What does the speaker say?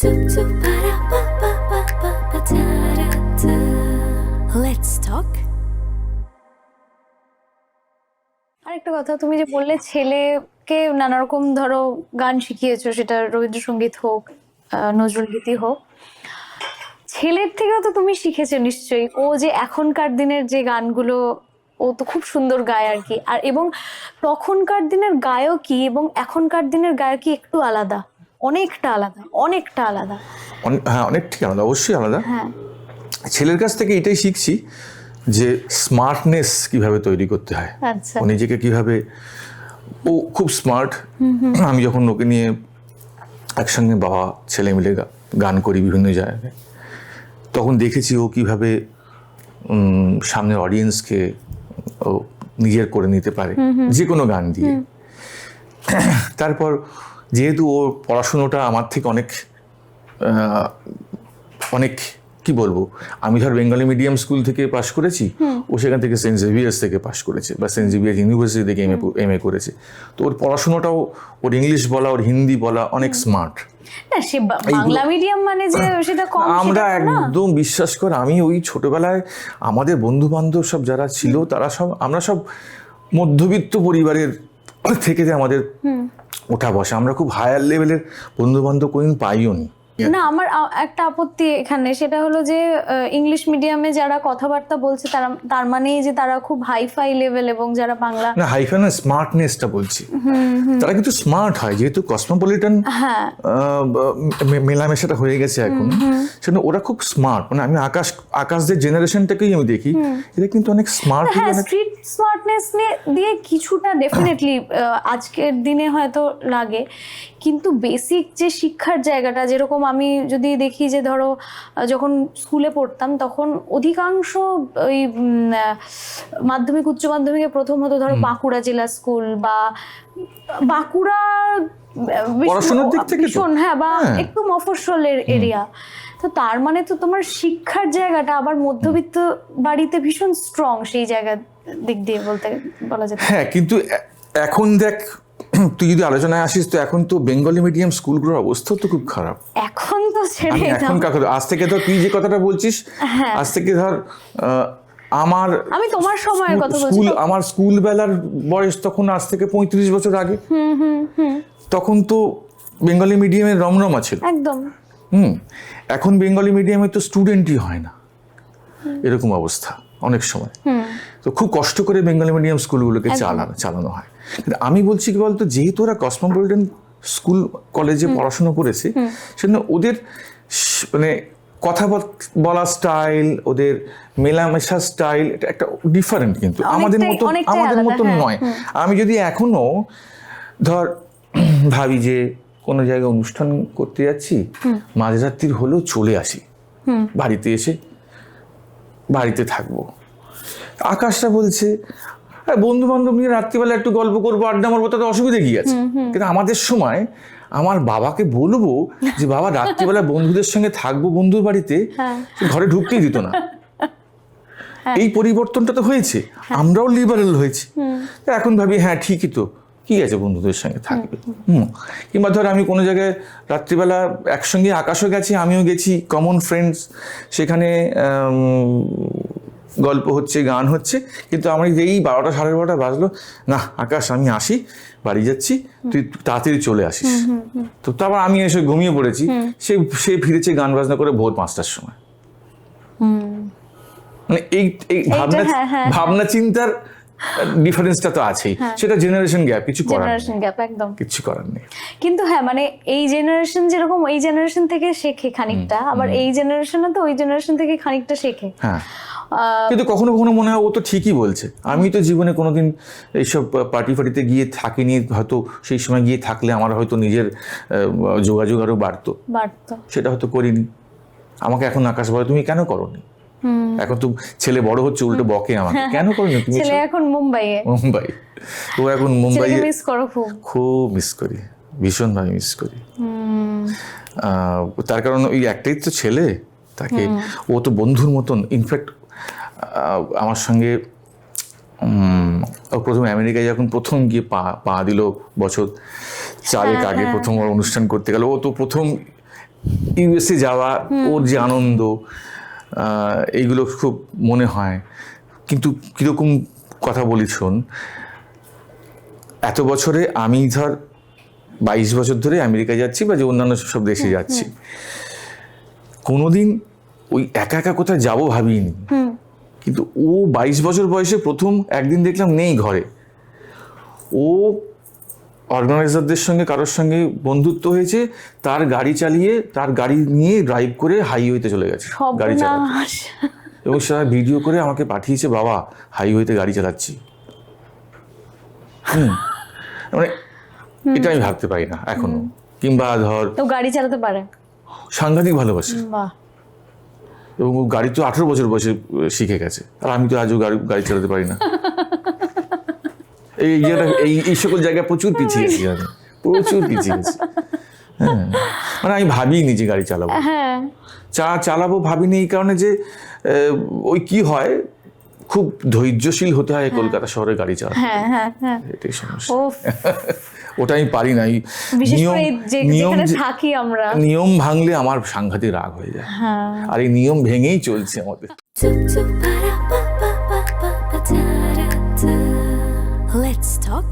Let's talk. আরেকটা কথা, তুমি যে বললে ছেলেকে নানা রকম ধরো গান শিখিয়েছো, সেটা রবীন্দ্রসঙ্গীত হোক, নজরুল গীতি হোক, ছেলের থেকেও তো তুমি শিখেছো নিশ্চয়ই। ও যে এখনকার দিনের যে গানগুলো, ও তো খুব সুন্দর গায় আর কি। আর এবং তখনকার দিনের গায়কই এবং এখনকার দিনের গায়কই একটু আলাদা, অনেকটা আলাদা, অনেকটা আলাদা। হ্যাঁ, অনেক ঠিক আলাদা, অবশ্যই আলাদা। হ্যাঁ, ছেলের কাছ থেকে এটাই শিখছি যে স্মার্টনেস কিভাবে তৈরি করতে হয়, আচ্ছা। ও নিজেকে কিভাবে, ও খুব স্মার্ট। আমি যখন ওকে নিয়ে একসঙ্গে বাবা ছেলে মিলে গান করি বিভিন্ন জায়গায়, তখন দেখেছি ও কিভাবে সামনের অডিয়েন্সকে ও নিজের করে নিতে পারে যে কোনো গান দিয়ে। তারপর যেহেতু ওর পড়াশুনোটা আমার থেকে অনেক কি বলবো, আমি ধর বেঙ্গলি মিডিয়াম স্কুল থেকে পাশ করেছি, ও সেখান থেকে সেন্ট জেভিয়ার্স থেকে পাশ করেছে বা সেন্ট জেভিয়ার্স ইউনিভার্সিটি থেকে এমএ করেছে। তো ওর পড়াশুনোটাও, ওর ইংলিশ বলা, ওর হিন্দি বলা অনেক স্মার্ট। না সে বাংলা মিডিয়াম মানে যে সেটা কম, আমরা একদম বিশ্বাস কর, আমি ওই ছোটবেলায় আমাদের বন্ধু বান্ধব সব যারা ছিল তারা সব, আমরা সব মধ্যবিত্ত পরিবারের থেকে যে আমাদের ওঠা বসা, আমরা খুব হায়ার লেভেলের বন্ধু বান্ধব কোনদিন পাইও নি। না আমার একটা আপত্তি এখানে, সেটা হলো যে ইংলিশ মিডিয়ামে যারা কথাবার্তা বলছে তার মানেই যে তারা খুব হাইফাই লেভেল, এবং যারা বাংলা, না হাইফাই না, স্মার্টনেসটা বলছি, তারা কিন্তু স্মার্ট হয় যেহেতু কসমোপলিটন মেলামেশাটা হয়ে গেছে এখন, সেজন্য ওরা খুব স্মার্ট। মানে আমি আকাশদের জেনারেশনটাকেই আমি দেখি, এরা কিন্তু অনেক স্মার্ট। হ্যাঁ, স্ট্রিট স্মার্টনেস দিয়ে কিছুটা ডেফিনেটলি আজকের দিনে হয়তো লাগে, কিন্তু বেসিক যে শিক্ষার জায়গাটা, যেরকম আমি যদি দেখি যে ধরো যখন স্কুলে পড়তাম তখন অধিকাংশ ওই মাধ্যমিক উচ্চ মাধ্যমিকে প্রথম হতো ধরো বাঁকুড়া জেলা স্কুল বা বাঁকুড়া পড়াশোনার দিক থেকে ভীষণ, হ্যাঁ, বা একটু মফস্বলের এরিয়া। তো তার মানে তো তোমার শিক্ষার জায়গাটা আবার মধ্যবিত্ত বাড়িতে ভীষণ স্ট্রং, সেই জায়গার দিক দিয়ে বলা যেত। হ্যাঁ, কিন্তু এখন দেখ, তুই যদি আলোচনায় আসিস তো এখন তো বেঙ্গলি মিডিয়াম স্কুলগুলোর অবস্থা তো খুব খারাপ। এখন তো ছেড়ে এখন আজ থেকে ধর তুই যে কথাটা বলছিস, আজ থেকে ধর আমি তোমার সময়ের কথা বলছি, আমার স্কুল বেলার বয়স তখন আজ থেকে 35 বছর আগে, তখন তো বেঙ্গলি মিডিয়ামের রমরমা ছিল একদম। এখন বেঙ্গলি মিডিয়ামে তো স্টুডেন্টই হয় না, এরকম অবস্থা অনেক সময়। তো খুব কষ্ট করে বেঙ্গলি মিডিয়াম স্কুলগুলোকে চালানো হয়। কিন্তু আমি বলছি কি বলতো, যেহেতু ওরা কসমোপলিটন স্কুল কলেজে পড়াশোনা করেছে, সেজন্য ওদের মানে কথা বলা স্টাইল, ওদের মেলামেশা স্টাইল, এটা একটা ডিফারেন্ট, কিন্তু আমাদের মতন নয়। আমি যদি এখনো ধর ভাবি যে কোনো জায়গায় অনুষ্ঠান করতে যাচ্ছি, মাঝরাত্রির হলেও চলে আসি বাড়িতে, এসে বাড়িতে থাকবো, আকাশটা বলছে বন্ধু বান্ধব নিয়ে রাত্রিবেলা একটু গল্প করবো, আড্ডা মারবো, তাতে অসুবিধা কি আছে? কিন্তু আমাদের সময় আমার বাবাকে বলবো যে বাবা রাত্রিবেলা বন্ধুদের সঙ্গে থাকবো বন্ধুর বাড়িতে, ঘরে ঢুকতেই দিত না। এই পরিবর্তনটা তো হয়েছে, আমরাও লিবারেল হয়েছি। এখন ভাবি হ্যাঁ ঠিকই তো, কি আছে বন্ধুদের সঙ্গে থাকবে। কিংবা ধর আমি কোনো জায়গায় রাত্রিবেলা একসঙ্গে আকাশও গেছি, আমিও গেছি, কমন ফ্রেন্ডস, সেখানে গল্প হচ্ছে, গান হচ্ছে, কিন্তু আমার যেই 12টা সাড়ে 12টা বাজলো, না আকাশ আমি আসি, বাড়ি যাচ্ছি, তুই তাড়াতাড়ি চলে আসিস। তো তারপর আমি এসে ঘুমিয়ে পড়েছি, সে ফিরেছে গান বাজনা করে ভোর 5টার সময়। মানে এই ভাবনা চিন্তার ডিফারেন্সটা তো আছেই, সেটা জেনারেশন গ্যাপ, কিছু করার নেই। কিন্তু হ্যাঁ, মানে এই জেনারেশন যেরকম এই জেনারেশন থেকে শেখে খানিকটা, আবার এই জেনারেশনে তো ওই জেনারেশন থেকে খানিকটা শেখে। হ্যাঁ, কিন্তু কখনো কখনো মনে হয় ও তো ঠিকই বলছে। আমি তো জীবনে কোনোদিন এইসব পার্টি ফার্টিতে গিয়ে থাকিনি, হয়তো সেই সময় গিয়ে থাকলে আমার হয়তো নিজের যোগাযোগ আরো বাড়তো, সেটা হয়তো করিনি। আমাকে এখন আকাশ বলে তুমি কেন করোনি? এখন তো ছেলে বড় হচ্ছে, উল্টো বকে আমাকে, কেন করোনি তুমি? ছেলে এখন মুম্বাই, তো এখন মুম্বাই খুব মিস করি, ভীষণভাবে মিস করি। তার কারণ ওই একটাই তো ছেলে, তাকে ও তো বন্ধুর মতন। ইনফ্যাক্ট আমার সঙ্গে প্রথম আমেরিকায় যখন প্রথম গিয়ে পা দিল বছর 4 আগে, প্রথম অনুষ্ঠান করতে গেল, ও তো প্রথম ইউএসএ যাওয়া, ওর যে আনন্দ, এইগুলো খুব মনে হয়। কিন্তু কিরকম কথা বলি শোন, এত বছরে আমি ধর 22 বছর ধরে আমেরিকা যাচ্ছি বা যে অন্যান্য সব দেশে যাচ্ছি, কোনোদিন ওই একা একা কোথায় যাবো ভাবিনি। কিন্তু ও 22 বছর বয়সে প্রথম একদিন দেখলাম নেই ঘরে, ও অর্গানাইজারদের সঙ্গে কারোর সঙ্গে বন্ধুত্ব হয়েছে, তার গাড়ি চালিয়ে, তার গাড়ি নিয়ে ড্রাইভ করে হাইওয়েতে চলে গেছে গাড়ি চালাতে, এবং সেটা ভিডিও করে আমাকে পাঠিয়েছে, বাবা হাইওয়েতে গাড়ি চালাচ্ছি। মানে এটা আমি ভাবতে পারি না এখনো। কিংবা ধর তো গাড়ি চালাতে পারে, সাংঘাতিক ভালোবাসে, বাহ। এবং ও গাড়ি তো 18 বছর বয়সে শিখে গেছে, আর আমি তো আজও গাড়ি চালাতে পারি না। এই সকল জায়গায় প্রচুর পিছিয়ে গেছি আমি, প্রচুর পিছিয়ে গেছি। হ্যাঁ, মানে আমি ভাবিনি যে গাড়ি চালাবো, চালাবো ভাবিনি এই কারণে যে ওই কি হয়, খুব ধৈর্যশীল হতে হয় কলকাতা শহরে গাড়ি চালাতে, এটাই সমস্যা। ওটা আমি পারি না। নিয়ম ভাঙলে আমার সাংঘাতিক রাগ হয়ে যায়, আর এই নিয়ম ভেঙেই চলছে আমাদের। Let's talk